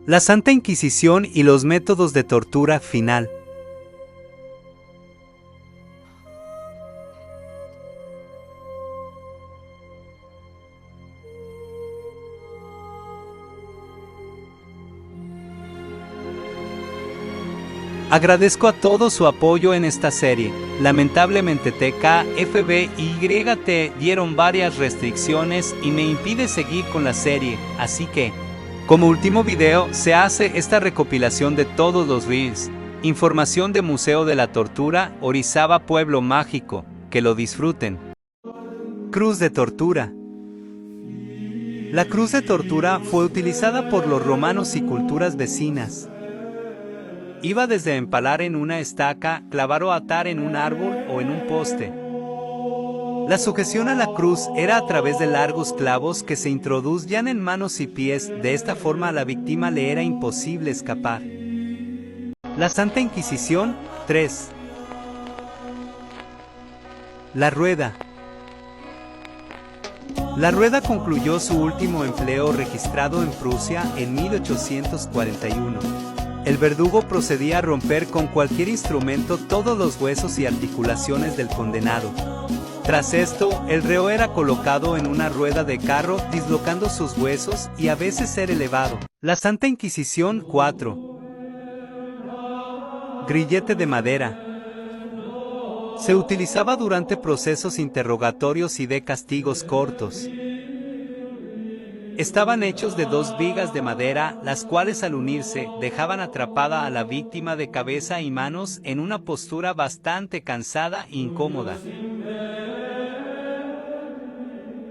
La Santa Inquisición y los métodos de tortura final. Agradezco a todos su apoyo en esta serie. Lamentablemente TKFB y YT dieron varias restricciones y me impide seguir con la serie, así que, como último video, se hace esta recopilación de todos los reels. Información de Museo de la Tortura, Orizaba Pueblo Mágico, que lo disfruten. Cruz de tortura. La cruz de tortura fue utilizada por los romanos y culturas vecinas. Iba desde empalar en una estaca, clavar o atar en un árbol o en un poste. La sujeción a la cruz era a través de largos clavos que se introducían en manos y pies, de esta forma a la víctima le era imposible escapar. La Santa Inquisición, 3. La rueda. La rueda concluyó su último empleo registrado en Prusia en 1841. El verdugo procedía a romper con cualquier instrumento todos los huesos y articulaciones del condenado. Tras esto, el reo era colocado en una rueda de carro, dislocando sus huesos y a veces ser elevado. La Santa Inquisición, 4. Grillete de madera. Se utilizaba durante procesos interrogatorios y de castigos cortos. Estaban hechos de 2 vigas de madera, las cuales al unirse, dejaban atrapada a la víctima de cabeza y manos en una postura bastante cansada e incómoda.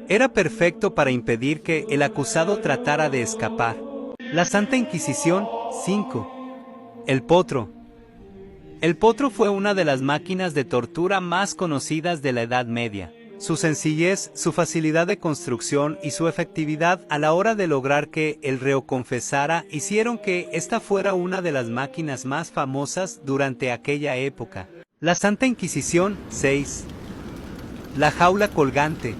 Era perfecto para impedir que el acusado tratara de escapar. La Santa Inquisición, 5. El potro. El potro fue una de las máquinas de tortura más conocidas de la Edad Media. Su sencillez, su facilidad de construcción y su efectividad a la hora de lograr que el reo confesara hicieron que esta fuera una de las máquinas más famosas durante aquella época. La Santa Inquisición, 6. La jaula colgante.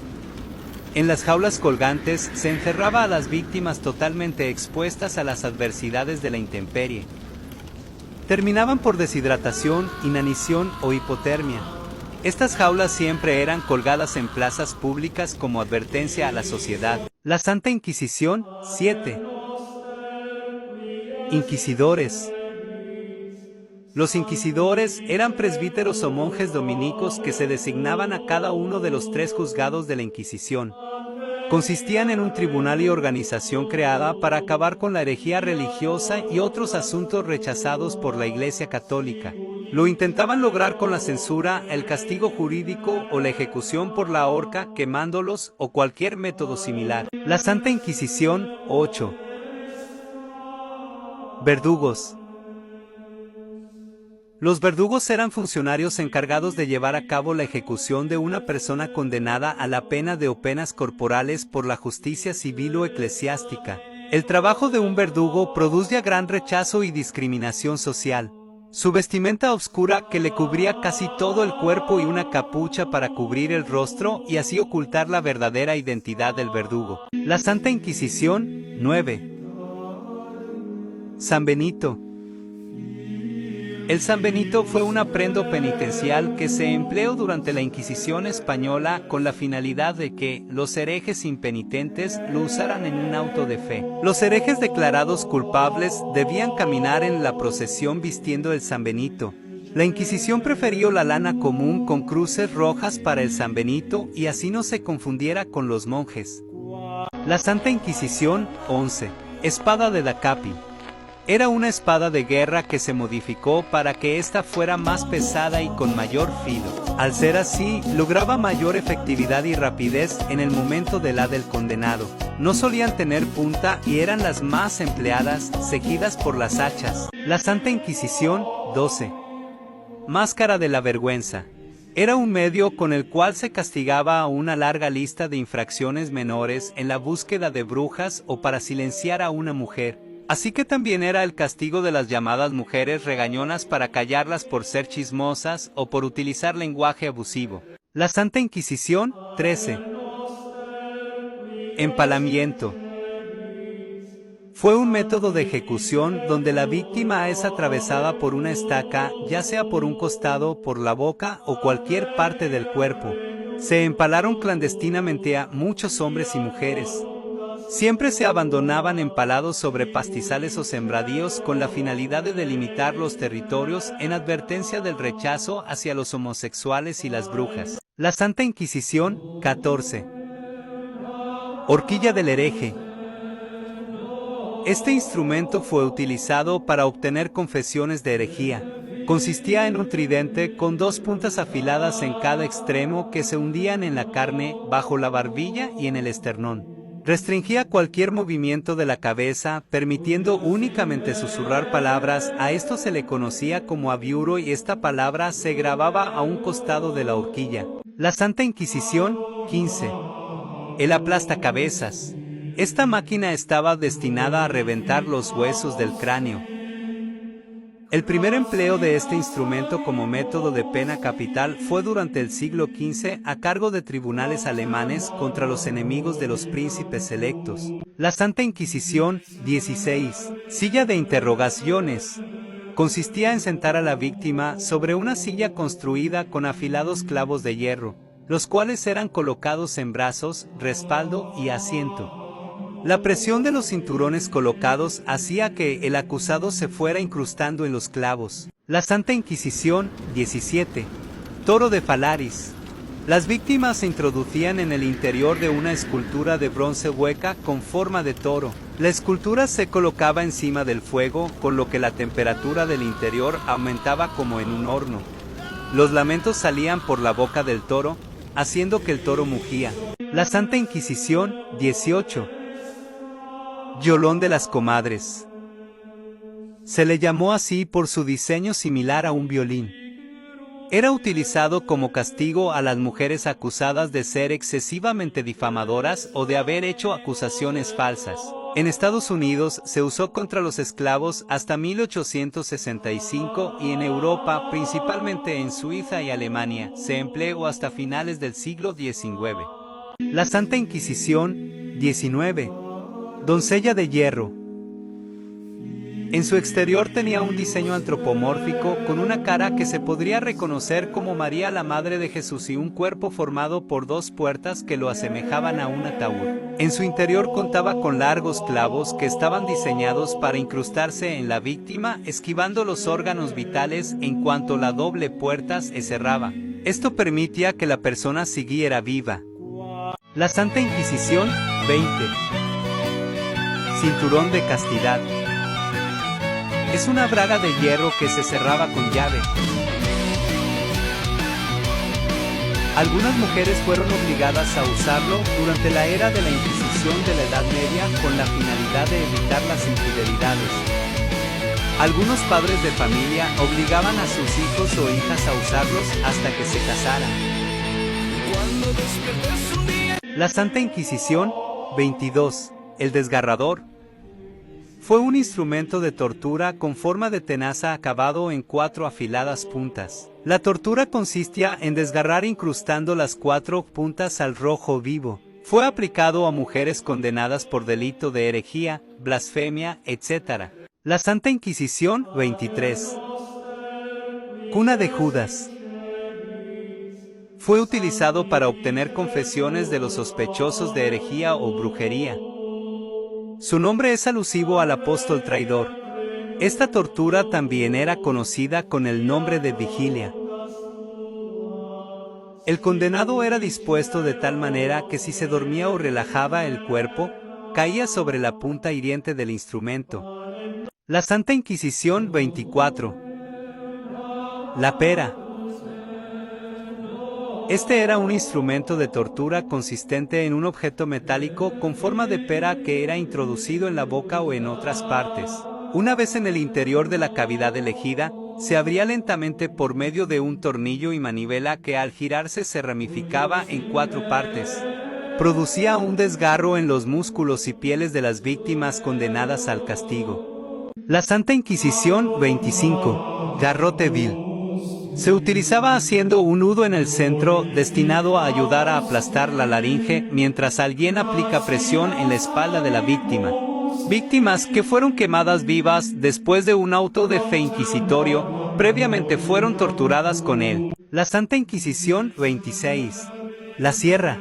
En las jaulas colgantes se encerraba a las víctimas totalmente expuestas a las adversidades de la intemperie. Terminaban por deshidratación, inanición o hipotermia. Estas jaulas siempre eran colgadas en plazas públicas como advertencia a la sociedad. La Santa Inquisición, 7. Inquisidores. Los inquisidores eran presbíteros o monjes dominicos que se designaban a cada uno de los 3 juzgados de la Inquisición. Consistían en un tribunal y organización creada para acabar con la herejía religiosa y otros asuntos rechazados por la Iglesia Católica. Lo intentaban lograr con la censura, el castigo jurídico o la ejecución por la horca, quemándolos o cualquier método similar. La Santa Inquisición, 8. Verdugos. Los verdugos eran funcionarios encargados de llevar a cabo la ejecución de una persona condenada a la pena o penas corporales por la justicia civil o eclesiástica. El trabajo de un verdugo producía gran rechazo y discriminación social. Su vestimenta oscura que le cubría casi todo el cuerpo y una capucha para cubrir el rostro y así ocultar la verdadera identidad del verdugo. La Santa Inquisición, 9. San Benito. El San Benito fue un aprendo penitencial que se empleó durante la Inquisición española con la finalidad de que los herejes impenitentes lo usaran en un auto de fe. Los herejes declarados culpables debían caminar en la procesión vistiendo el San Benito. La Inquisición prefirió la lana común con cruces rojas para el San Benito y así no se confundiera con los monjes. La Santa Inquisición, 11. Espada de Da Capi. Era una espada de guerra que se modificó para que ésta fuera más pesada y con mayor filo. Al ser así, lograba mayor efectividad y rapidez en el momento de la del condenado. No solían tener punta y eran las más empleadas, seguidas por las hachas. La Santa Inquisición, 12. Máscara de la vergüenza. Era un medio con el cual se castigaba a una larga lista de infracciones menores en la búsqueda de brujas o para silenciar a una mujer. Así que también era el castigo de las llamadas mujeres regañonas para callarlas por ser chismosas o por utilizar lenguaje abusivo. La Santa Inquisición, 13. Empalamiento. Fue un método de ejecución donde la víctima es atravesada por una estaca, ya sea por un costado, por la boca o cualquier parte del cuerpo. Se empalaron clandestinamente a muchos hombres y mujeres. Siempre se abandonaban empalados sobre pastizales o sembradíos con la finalidad de delimitar los territorios en advertencia del rechazo hacia los homosexuales y las brujas. La Santa Inquisición, 14. Horquilla del hereje. Este instrumento fue utilizado para obtener confesiones de herejía. Consistía en un tridente con dos puntas afiladas en cada extremo que se hundían en la carne, bajo la barbilla y en el esternón. Restringía cualquier movimiento de la cabeza, permitiendo únicamente susurrar palabras. A esto se le conocía como abiuro y esta palabra se grababa a un costado de la horquilla. La Santa Inquisición, 15. El aplastacabezas. Esta máquina estaba destinada a reventar los huesos del cráneo. El primer empleo de este instrumento como método de pena capital fue durante el siglo XV a cargo de tribunales alemanes contra los enemigos de los príncipes electos. La Santa Inquisición, 16. Silla de interrogaciones. Consistía en sentar a la víctima sobre una silla construida con afilados clavos de hierro, los cuales eran colocados en brazos, respaldo y asiento. La presión de los cinturones colocados hacía que el acusado se fuera incrustando en los clavos. La Santa Inquisición, 17. Toro de Falaris. Las víctimas se introducían en el interior de una escultura de bronce hueca con forma de toro. La escultura se colocaba encima del fuego, con lo que la temperatura del interior aumentaba como en un horno. Los lamentos salían por la boca del toro, haciendo que el toro mugía. La Santa Inquisición, 18. Violón de las comadres. Se le llamó así por su diseño similar a un violín. Era utilizado como castigo a las mujeres acusadas de ser excesivamente difamadoras o de haber hecho acusaciones falsas. En Estados Unidos se usó contra los esclavos hasta 1865 y en Europa, principalmente en Suiza y Alemania, se empleó hasta finales del siglo XIX. La Santa Inquisición, 19. Doncella de hierro. En su exterior tenía un diseño antropomórfico con una cara que se podría reconocer como María la Madre de Jesús y un cuerpo formado por dos puertas que lo asemejaban a un ataúd. En su interior contaba con largos clavos que estaban diseñados para incrustarse en la víctima, esquivando los órganos vitales en cuanto la doble puerta se cerraba. Esto permitía que la persona siguiera viva. La Santa Inquisición, 20. Cinturón de castidad. Es una braga de hierro que se cerraba con llave. Algunas mujeres fueron obligadas a usarlo durante la era de la Inquisición de la Edad Media con la finalidad de evitar las infidelidades. Algunos padres de familia obligaban a sus hijos o hijas a usarlos hasta que se casaran. La Santa Inquisición, 22. El desgarrador. Fue un instrumento de tortura con forma de tenaza acabado en 4 afiladas puntas. La tortura consistía en desgarrar incrustando las 4 puntas al rojo vivo. Fue aplicado a mujeres condenadas por delito de herejía, blasfemia, etc. La Santa Inquisición, 23. Cuna de Judas. Fue utilizado para obtener confesiones de los sospechosos de herejía o brujería. Su nombre es alusivo al apóstol traidor. Esta tortura también era conocida con el nombre de vigilia. El condenado era dispuesto de tal manera que si se dormía o relajaba el cuerpo, caía sobre la punta hiriente del instrumento. La Santa Inquisición, 24. La pera. Este era un instrumento de tortura consistente en un objeto metálico con forma de pera que era introducido en la boca o en otras partes. Una vez en el interior de la cavidad elegida, se abría lentamente por medio de un tornillo y manivela que al girarse se ramificaba en 4 partes. Producía un desgarro en los músculos y pieles de las víctimas condenadas al castigo. La Santa Inquisición, 25. Garrote vil. Se utilizaba haciendo un nudo en el centro, destinado a ayudar a aplastar la laringe, mientras alguien aplica presión en la espalda de la víctima. Víctimas que fueron quemadas vivas después de un auto de fe inquisitorio, previamente fueron torturadas con él. La Santa Inquisición 26. La sierra.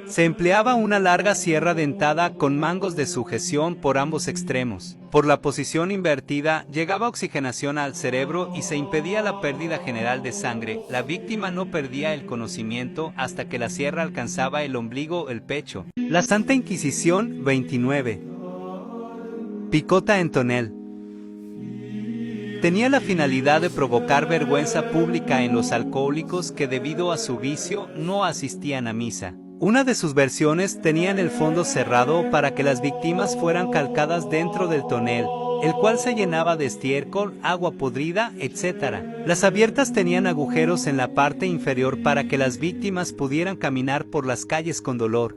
Se empleaba una larga sierra dentada con mangos de sujeción por ambos extremos. Por la posición invertida, llegaba oxigenación al cerebro y se impedía la pérdida general de sangre. La víctima no perdía el conocimiento hasta que la sierra alcanzaba el ombligo o el pecho. La Santa Inquisición 29. Picota en tonel. Tenía la finalidad de provocar vergüenza pública en los alcohólicos que debido a su vicio no asistían a misa. Una de sus versiones tenía el fondo cerrado para que las víctimas fueran calcadas dentro del tonel, el cual se llenaba de estiércol, agua podrida, etc. Las abiertas tenían agujeros en la parte inferior para que las víctimas pudieran caminar por las calles con dolor.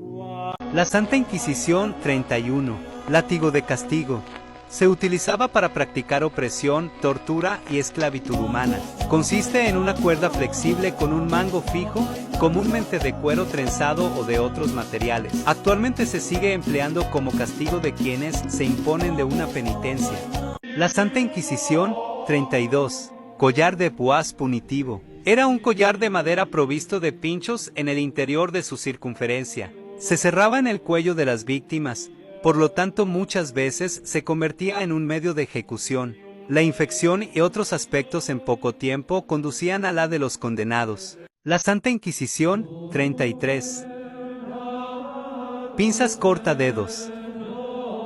La Santa Inquisición 31. Látigo de castigo. Se utilizaba para practicar opresión, tortura y esclavitud humana. Consiste en una cuerda flexible con un mango fijo, comúnmente de cuero trenzado o de otros materiales. Actualmente se sigue empleando como castigo de quienes se imponen de una penitencia. La Santa Inquisición 32. Collar de púas punitivo. Era un collar de madera provisto de pinchos en el interior de su circunferencia. Se cerraba en el cuello de las víctimas. Por lo tanto, muchas veces se convertía en un medio de ejecución. La infección y otros aspectos en poco tiempo conducían a la de los condenados. La Santa Inquisición 33. Pinzas cortadedos.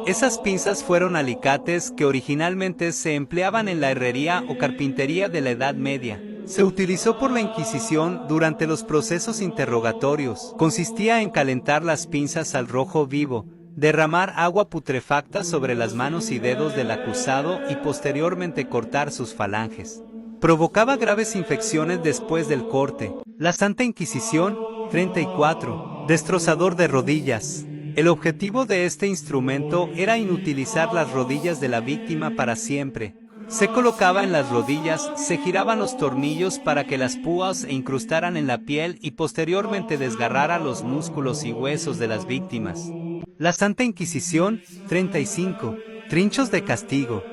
Esas pinzas fueron alicates que originalmente se empleaban en la herrería o carpintería de la Edad Media. Se utilizó por la Inquisición durante los procesos interrogatorios. Consistía en calentar las pinzas al rojo vivo, derramar agua putrefacta sobre las manos y dedos del acusado y posteriormente cortar sus falanges. Provocaba graves infecciones después del corte. La Santa Inquisición 34. Destrozador de rodillas. El objetivo de este instrumento era inutilizar las rodillas de la víctima para siempre. Se colocaba en las rodillas, se giraban los tornillos para que las púas se incrustaran en la piel y posteriormente desgarrara los músculos y huesos de las víctimas. La Santa Inquisición 35. Trinchos de castigo.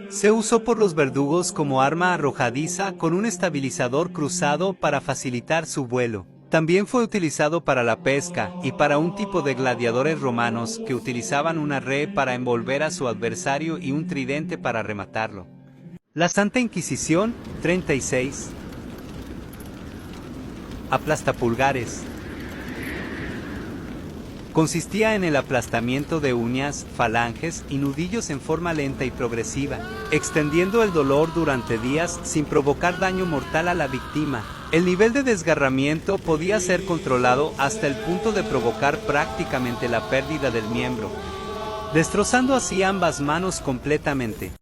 Se usó por los verdugos como arma arrojadiza con un estabilizador cruzado para facilitar su vuelo. También fue utilizado para la pesca y para un tipo de gladiadores romanos que utilizaban una red para envolver a su adversario y un tridente para rematarlo. La Santa Inquisición 36. Aplastapulgares. Consistía en el aplastamiento de uñas, falanges y nudillos en forma lenta y progresiva, extendiendo el dolor durante días sin provocar daño mortal a la víctima. El nivel de desgarramiento podía ser controlado hasta el punto de provocar prácticamente la pérdida del miembro, destrozando así ambas manos completamente.